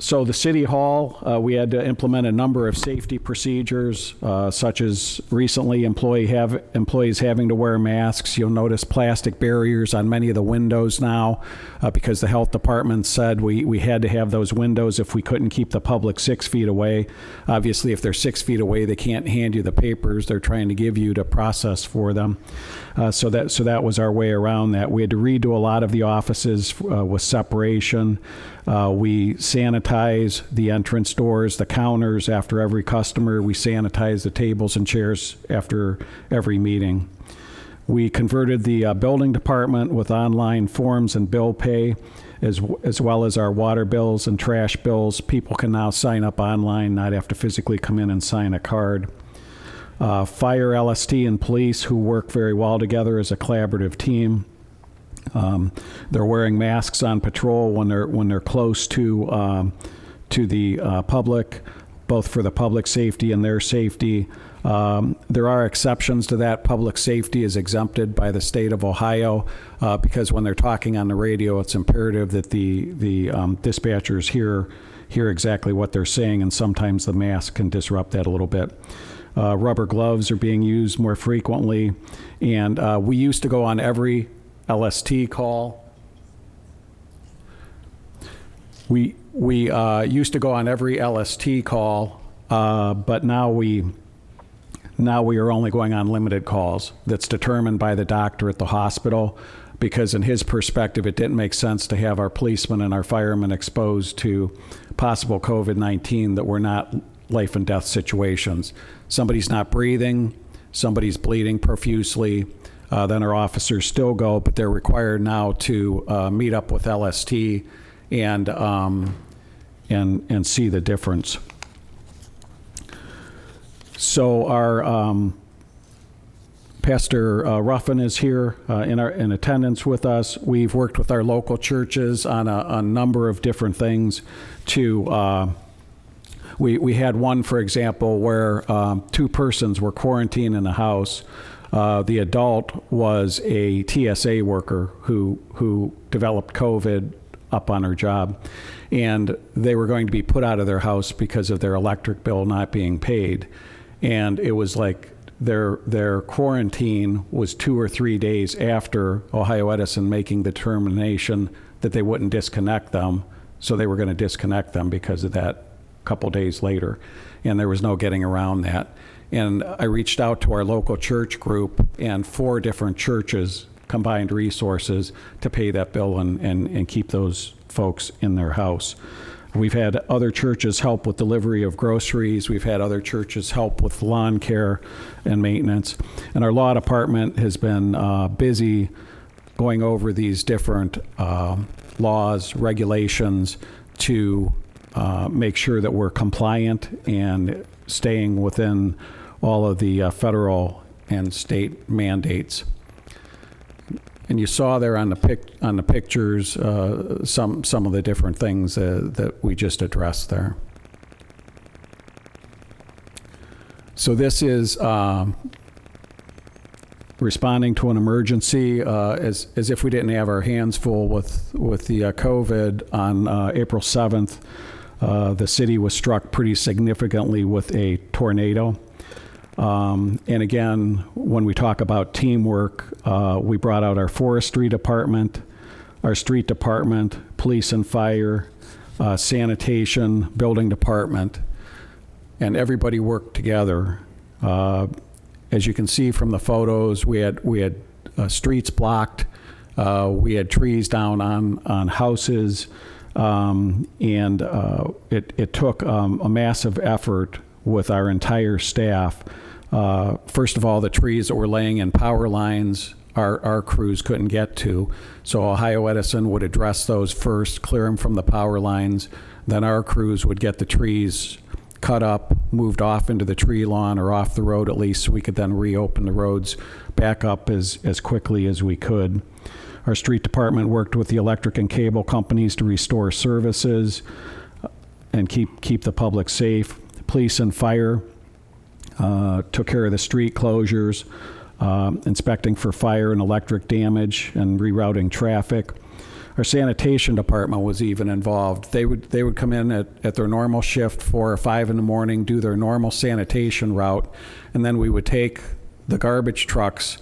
So the City Hall, we had to implement a number of safety procedures, such as recently employees having to wear masks. You'll notice plastic barriers on many of the windows now because the health department said we had to have those windows if we couldn't keep the public 6 feet away. Obviously, if they're 6 feet away, they can't hand you the papers they're trying to give you to process for them. So that was our way around that. We had to redo a lot of the offices with separation. We sanitize the entrance doors, the counters after every customer. We sanitize the tables and chairs after every meeting. We converted the building department with online forms and bill pay, as well as our water bills and trash bills. People can now sign up online, not have to physically come in and sign a card. Fire, LST, and police, who work very well together as a collaborative team. They're wearing masks on patrol when they're close to the public, both for the public safety and their safety. There are exceptions to that. Public safety is exempted by the state of Ohio because when they're talking on the radio, it's imperative that the dispatchers hear exactly what they're saying, and sometimes the mask can disrupt that a little bit. Rubber gloves are being used more frequently, and we used to go on every LST call. We used to go on every LST call, but now we are only going on limited calls. That's determined by the doctor at the hospital, because in his perspective, it didn't make sense to have our policemen and our firemen exposed to possible COVID-19 that were not life and death situations. Somebody's not breathing, somebody's bleeding profusely, then our officers still go, but they're required now to meet up with LST and see the difference. So our Pastor Ruffin is here in attendance with us. We've worked with our local churches on a number of different things to. We had one, for example, where 2 persons were quarantined in a house. The adult was a TSA worker who developed COVID up on her job, and they were going to be put out of their house because of their electric bill not being paid. And it was like their quarantine was 2 or 3 days after Ohio Edison making the determination that they wouldn't disconnect them, so they were going to disconnect them because of that a couple days later, and there was no getting around that. And I reached out to our local church group, and 4 different churches combined resources to pay that bill and keep those folks in their house. We've had other churches help with delivery of groceries. We've had other churches help with lawn care and maintenance. And our law department has been busy going over these different laws, regulations to make sure that we're compliant and staying within all of the federal and state mandates. And you saw there on the pictures some of the different things that we just addressed there. So this is responding to an emergency as if we didn't have our hands full with the COVID. On April 7th, the city was struck pretty significantly with a tornado. And again, when we talk about teamwork, we brought out our forestry department, our street department, police and fire, sanitation, building department, and everybody worked together. As you can see from the photos, we had streets blocked, we had trees down on houses, and it took a massive effort with our entire staff. First of all, the trees that were laying in power lines, our crews couldn't get to. So Ohio Edison would address those first, clear them from the power lines. Then our crews would get the trees cut up, moved off into the tree lawn or off the road at least, so we could then reopen the roads back up as quickly as we could. Our street department worked with the electric and cable companies to restore services and keep the public safe. Police and fire took care of the street closures, inspecting for fire and electric damage and rerouting traffic. Our sanitation department was even involved. They would come in at their normal shift, 4 or 5 in the morning, do their normal sanitation route, and then we would take the garbage trucks,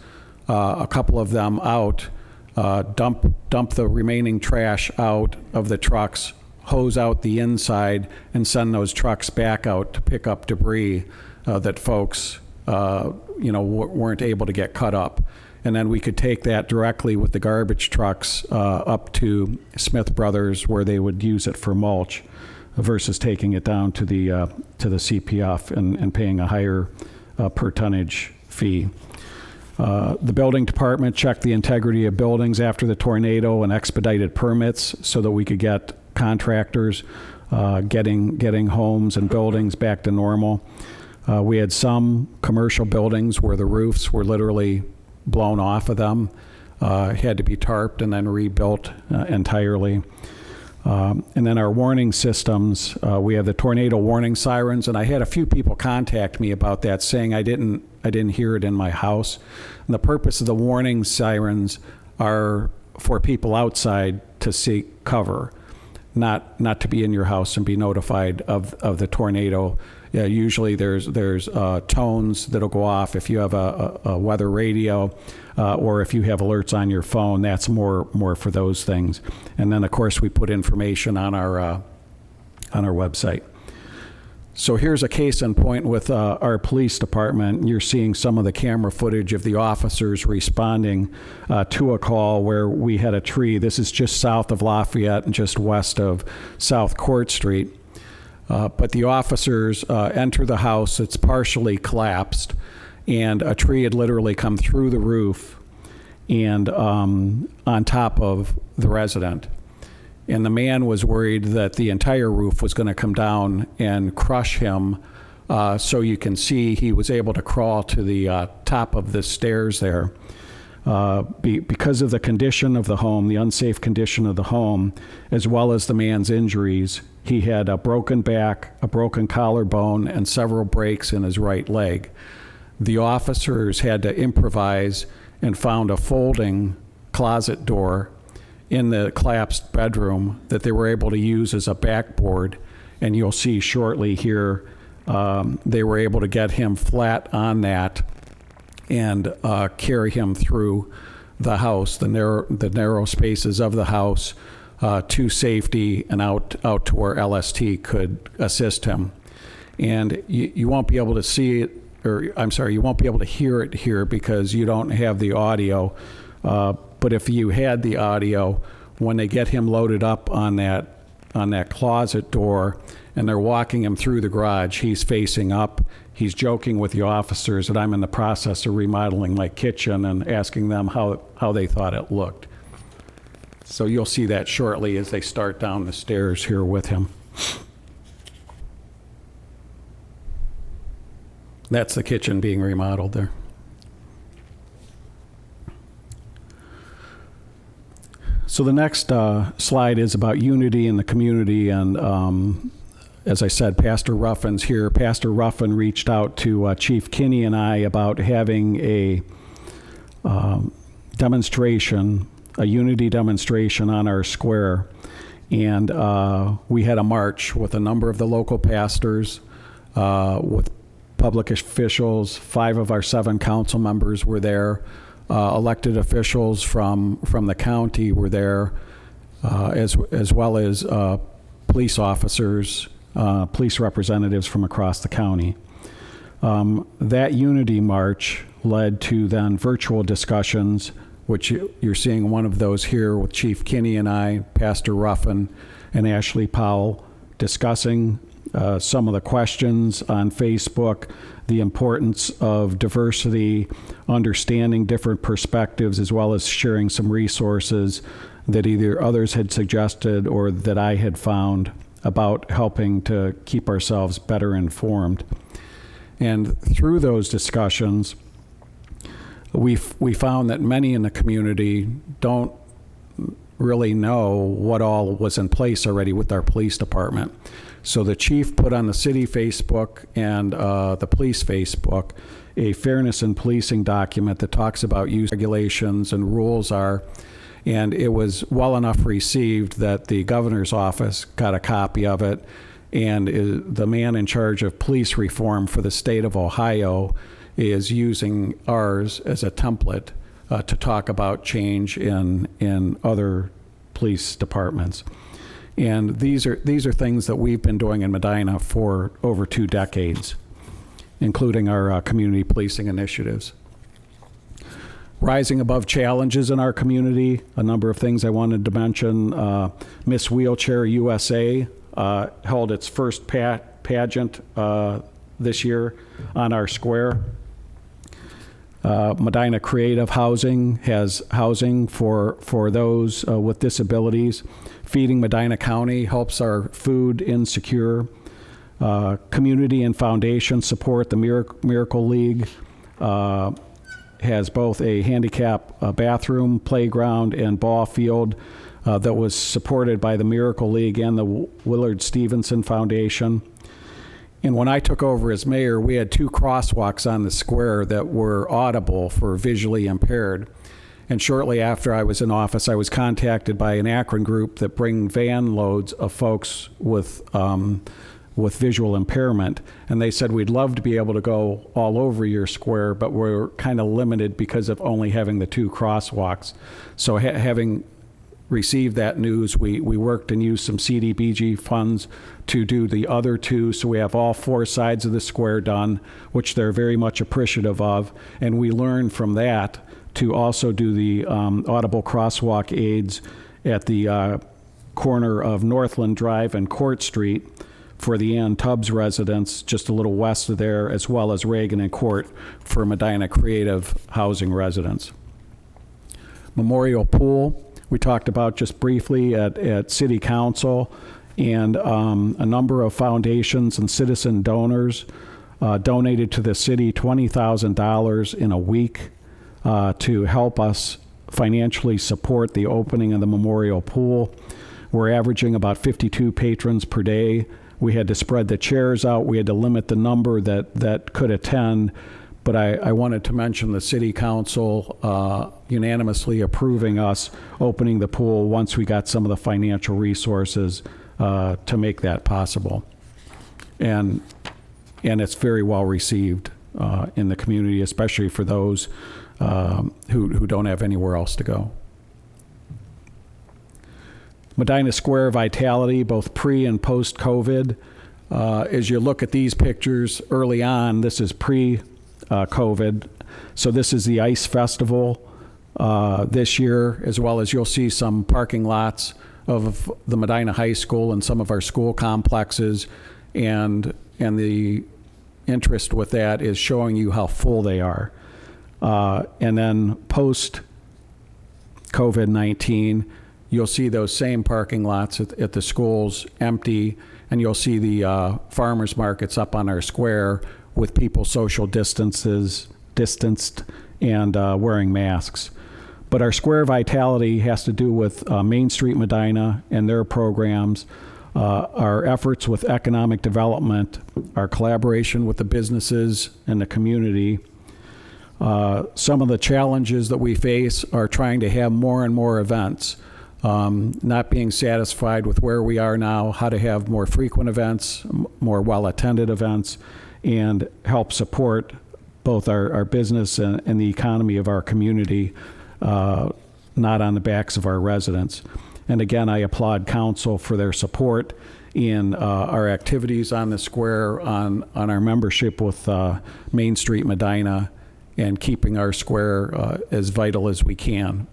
a couple of them out, dump the remaining trash out of the trucks, hose out the inside, and send those trucks back out to pick up debris that folks weren't able to get cut up. And then we could take that directly with the garbage trucks up to Smith Brothers, where they would use it for mulch, versus taking it down to the CPF and paying a higher per tonnage fee. The building department checked the integrity of buildings after the tornado and expedited permits so that we could get contractors getting homes and buildings back to normal. We had some commercial buildings where the roofs were literally blown off of them, had to be tarped and then rebuilt entirely. And then our warning systems, we have the tornado warning sirens, and I had a few people contact me about that, saying I didn't hear it in my house. And the purpose of the warning sirens are for people outside to seek cover, not to be in your house and be notified of the tornado. Yeah, usually there's tones that'll go off if you have a weather radio, or if you have alerts on your phone. That's more for those things. And then of course we put information on our website. So here's a case in point with our police department. You're seeing some of the camera footage of the officers responding to a call where we had a tree. This is just south of Lafayette and just west of South Court Street. But the officers enter the house. It's partially collapsed, and a tree had literally come through the roof and on top of the resident. And the man was worried that the entire roof was going to come down and crush him. So you can see he was able to crawl to the top of the stairs there. Because of the condition of the home, the unsafe condition of the home, as well as the man's injuries, he had a broken back, a broken collarbone, and several breaks in his right leg. The officers had to improvise and found a folding closet door in the collapsed bedroom that they were able to use as a backboard. And you'll see shortly here, they were able to get him flat on that and carry him through the house, the narrow spaces of the house, to safety and out to where LST could assist him. And you won't be able to see it, or I'm sorry, you won't be able to hear it here because you don't have the audio. But if you had the audio, when they get him loaded up on that closet door and they're walking him through the garage, he's facing up. He's joking with the officers that I'm in the process of remodeling my kitchen and asking them how they thought it looked. So you'll see that shortly as they start down the stairs here with him. That's the kitchen being remodeled there. So the next slide is about unity in the community, and as I said, Pastor Ruffin's here. Pastor Ruffin reached out to Chief Kinney and I about having a demonstration, a unity demonstration on our square. And we had a march with a number of the local pastors, with public officials. 5 of our 7 council members were there. Elected officials from the county were there, as well as police officers, police representatives from across the county. That unity march led to then virtual discussions, which you're seeing one of those here with Chief Kinney and I, Pastor Ruffin, and Ashley Powell discussing some of the questions on Facebook, the importance of diversity, understanding different perspectives, as well as sharing some resources that either others had suggested or that I had found about helping to keep ourselves better informed. And through those discussions, we found that many in the community don't really know what all was in place already with our police department. So the chief put on the city Facebook and the police Facebook a fairness in policing document that talks about use regulations and rules are. And it was well enough received that the governor's office got a copy of it, and the man in charge of police reform for the state of Ohio is using ours as a template to talk about change in other police departments. And these are things that we've been doing in Medina for over 2 decades, including our community policing initiatives. Rising above challenges in our community, a number of things I wanted to mention. Miss Wheelchair USA held its first pageant this year on our square. Medina Creative Housing has housing for those with disabilities. Feeding Medina County helps our food insecure. Community and foundation support the Miracle League. Has both a handicap bathroom, playground, and ball field that was supported by the Miracle League and the Willard Stevenson Foundation. And when I took over as mayor, we had 2 crosswalks on the square that were audible for visually impaired. And shortly after I was in office, I was contacted by an Akron group that bring van loads of folks with visual impairment. And they said, we'd love to be able to go all over your square, but we're kind of limited because of only having the 2 crosswalks. So having received that news, we worked and used some CDBG funds to do the other 2. So we have all 4 sides of the square done, which they're very much appreciative of. And we learned from that to also do the audible crosswalk aids at the corner of Northland Drive and Court Street for the Ann Tubbs residents just a little west of there, as well as Reagan and Court for Medina Creative Housing residents. Memorial Pool, we talked about just briefly at City Council, and a number of foundations and citizen donors donated to the city $20,000 in a week to help us financially support the opening of the Memorial Pool. We're averaging about 52 patrons per day. We had to spread the chairs out. We had to limit the number that could attend. But I wanted to mention the City Council unanimously approving us opening the pool once we got some of the financial resources to make that possible. And it's very well received in the community, especially for those who don't have anywhere else to go. Medina Square vitality, both pre and post-COVID. As you look at these pictures early on, this is pre-COVID. So this is the Ice Festival this year, as well as you'll see some parking lots of the Medina High School and some of our school complexes. And the interest with that is showing you how full they are. And then post-COVID-19, you'll see those same parking lots at the schools empty, and you'll see the farmers markets up on our square with people social distanced and wearing masks. But our square vitality has to do with Main Street Medina and their programs, our efforts with economic development, our collaboration with the businesses and the community. Some of the challenges that we face are trying to have more and more events. Not being satisfied with where we are now, how to have more frequent events, more well-attended events, and help support both our business and the economy of our community, not on the backs of our residents. And again, I applaud council for their support in our activities on the square, on our membership with Main Street Medina, and keeping our square as vital as we can.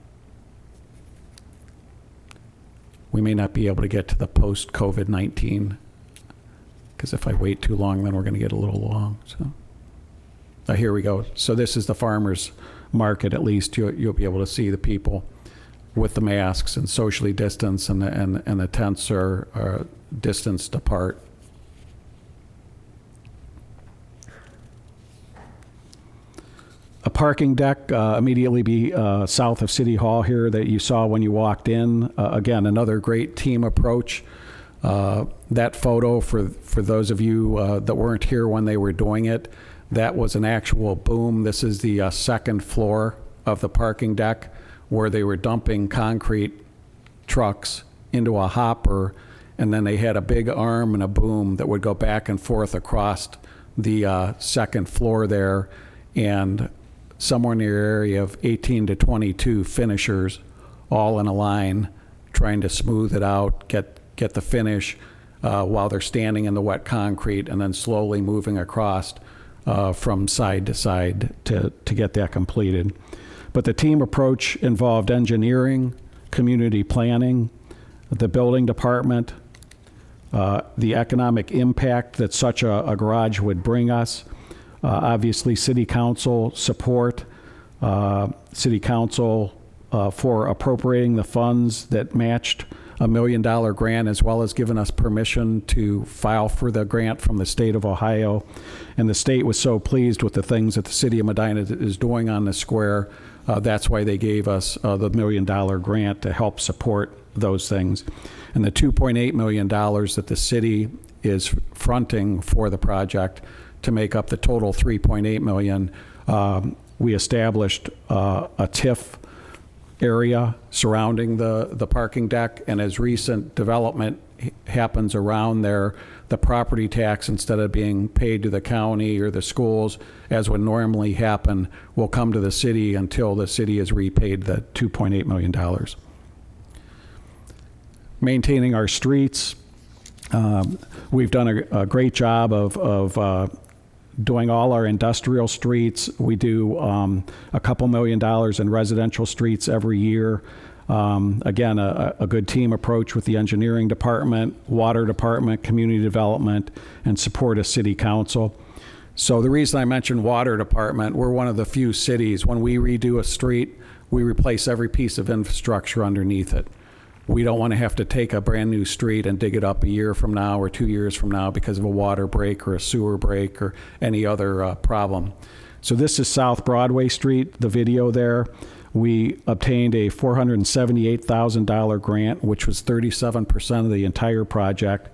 We may not be able to get to the post-COVID-19, because if I wait too long, then we're going to get a little long. So here we go. So this is the farmers market. At least you'll be able to see the people with the masks and socially distanced, and the tents are distanced apart. A parking deck immediately south of City Hall here that you saw when you walked in. Again, another great team approach. That photo, for those of you that weren't here when they were doing it, that was an actual boom. This is the second floor of the parking deck where they were dumping concrete trucks into a hopper, and then they had a big arm and a boom that would go back and forth across the second floor there, and somewhere near the area of 18 to 22 finishers all in a line trying to smooth it out, get the finish while they're standing in the wet concrete, and then slowly moving across from side to side to get that completed. But the team approach involved engineering, community planning, the building department, the economic impact that such a garage would bring us, obviously city council support, city council for appropriating the funds that matched $1 million grant, as well as giving us permission to file for the grant from the state of Ohio. And the state was so pleased with the things that the city of Medina is doing on the square. That's why they gave us the $1 million grant to help support those things. And the $2.8 million that the city is fronting for the project to make up the total $3.8 million, we established a TIF area surrounding the parking deck, and as recent development happens around there, the property tax, instead of being paid to the county or the schools, as would normally happen, will come to the city until the city has repaid the $2.8 million. Maintaining our streets. We've done a great job of doing all our industrial streets. We do a couple $1 million in residential streets every year. Again, a good team approach with the engineering department, water department, community development, and support of city council. So the reason I mentioned water department, we're one of the few cities, when we redo a street, we replace every piece of infrastructure underneath it. We don't want to have to take a brand new street and dig it up a year from now or 2 years from now because of a water break or a sewer break or any other problem. So this is South Broadway Street, the video there. We obtained a $478,000 grant, which was 37% of the entire project.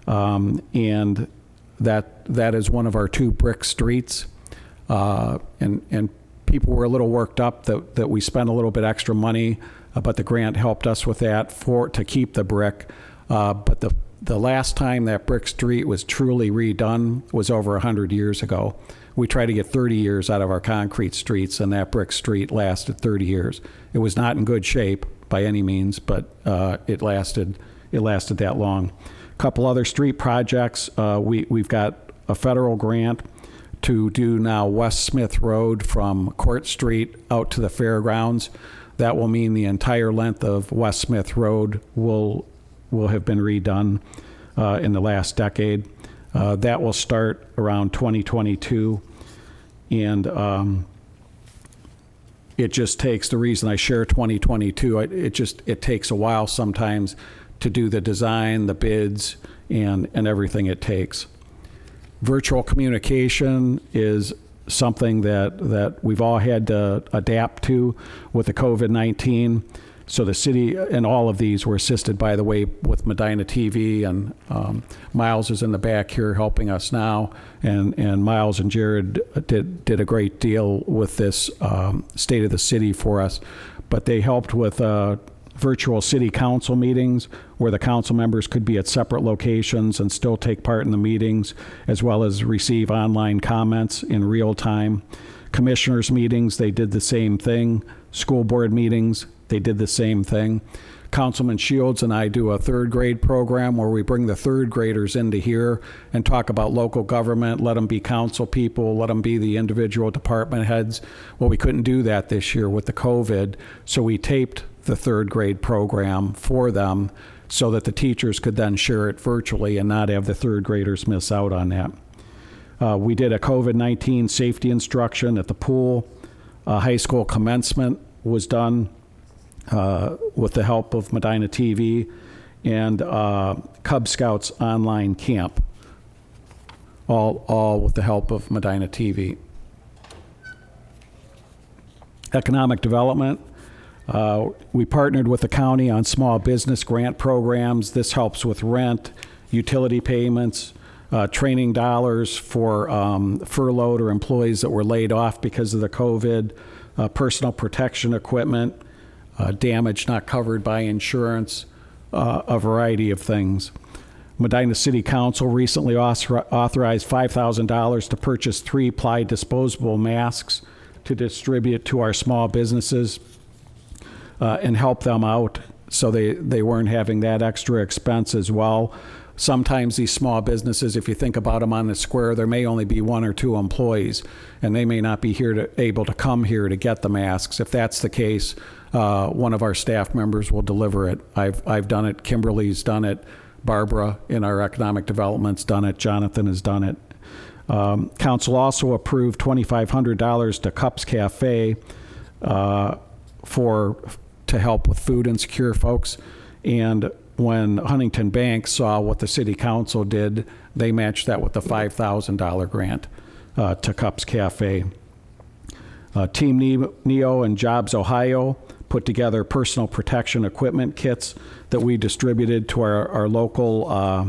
And that is one of our 2 brick streets. And people were a little worked up that we spent a little bit extra money, but the grant helped us with that to keep the brick. But the last time that brick street was truly redone was over 100 years ago. We tried to get 30 years out of our concrete streets, and that brick street lasted 30 years. It was not in good shape by any means, but it lasted that long. A couple other street projects. We've got a federal grant to do now West Smith Road from Court Street out to the fairgrounds. That will mean the entire length of West Smith Road will have been redone in the last decade. That will start around 2022. And it just takes, the reason I share 2022, it takes a while sometimes to do the design, the bids, and everything it takes. Virtual communication is something that we've all had to adapt to with the COVID-19. So the city and all of these were assisted, by the way, with Medina TV, and Miles is in the back here helping us now, and Miles and Jared did a great deal with this State of the City for us. But they helped with virtual city council meetings where the council members could be at separate locations and still take part in the meetings, as well as receive online comments in real time. Commissioners meetings, they did the same thing. School board meetings, they did the same thing. Councilman Shields and I do a 3rd grade program where we bring the 3rd graders into here and talk about local government, let them be council people, let them be the individual department heads. Well, we couldn't do that this year with the COVID, so we taped the 3rd grade program for them so that the teachers could then share it virtually and not have the 3rd graders miss out on that. We did a COVID-19 safety instruction at the pool. High school commencement was done with the help of Medina TV, and Cub Scouts online camp, all with the help of Medina TV. Economic development. We partnered with the county on small business grant programs. This helps with rent, utility payments, training dollars for furloughed or employees that were laid off because of the COVID, personal protection equipment, damage not covered by insurance, a variety of things. Medina City Council recently authorized $5,000 to purchase 3-ply disposable masks to distribute to our small businesses and help them out so they weren't having that extra expense as well. Sometimes these small businesses, if you think about them on the square, there may only be 1 or 2 employees, and they may not be able to come here to get the masks. If that's the case, one of our staff members will deliver it. I've done it. Kimberly's done it. Barbara in our economic development's done it. Jonathan has done it. Council also approved $2,500 to Cups Cafe to help with food insecure folks. And when Huntington Bank saw what the city council did, they matched that with a $5,000 grant to Cups Cafe. Team Neo and Jobs Ohio put together personal protection equipment kits that we distributed to our local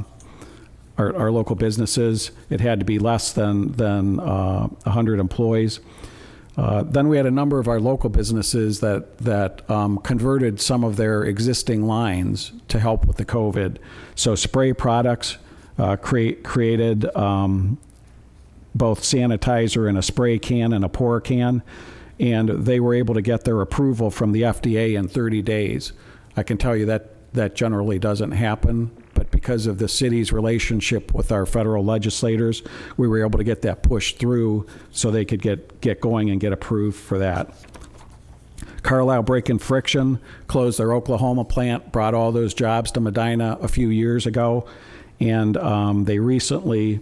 businesses. It had to be less than 100 employees. Then we had a number of our local businesses that converted some of their existing lines to help with the COVID. So Spray Products created both sanitizer in a spray can and a pour can, and they were able to get their approval from the FDA in 30 days. I can tell you that generally doesn't happen, but because of the city's relationship with our federal legislators, we were able to get that pushed through so they could get going and get approved for that. Carlisle Brake and Friction closed their Oklahoma plant, brought all those jobs to Medina a few years ago, and they recently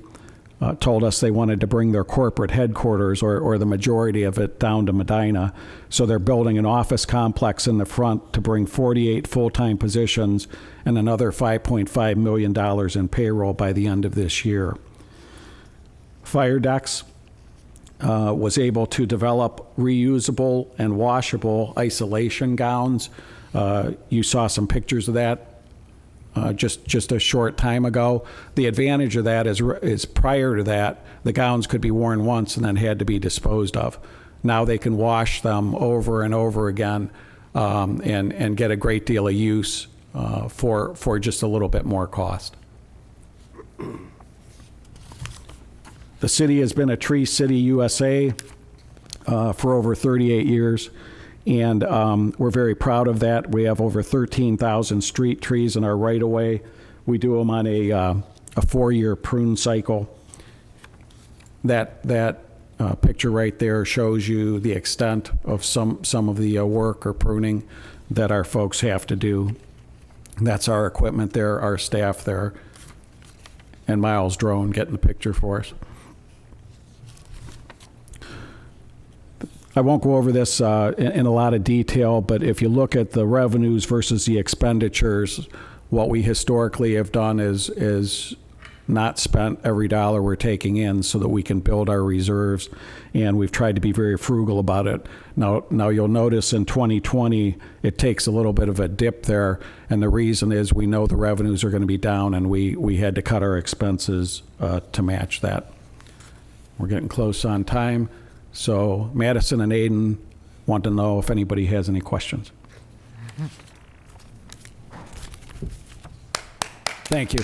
told us they wanted to bring their corporate headquarters or the majority of it down to Medina. So they're building an office complex in the front to bring 48 full-time positions and another $5.5 million in payroll by the end of this year. Firedex was able to develop reusable and washable isolation gowns. You saw some pictures of that just a short time ago. The advantage of that is prior to that, the gowns could be worn once and then had to be disposed of. Now they can wash them over and over again and get a great deal of use for just a little bit more cost. The city has been a Tree City USA for over 38 years. And we're very proud of that. We have over 13,000 street trees in our right-of-way. We do them on a 4-year prune cycle. That picture right there shows you the extent of some of the work or pruning that our folks have to do. That's our equipment there, our staff there, and Miles Drone getting the picture for us. I won't go over this in a lot of detail, but if you look at the revenues versus the expenditures, what we historically have done is not spent every dollar we're taking in so that we can build our reserves, and we've tried to be very frugal about it. Now you'll notice in 2020 it takes a little bit of a dip there, and the reason is we know the revenues are going to be down, and we had to cut our expenses to match that. We're getting close on time. So Madison and Aiden want to know if anybody has any questions. Thank you.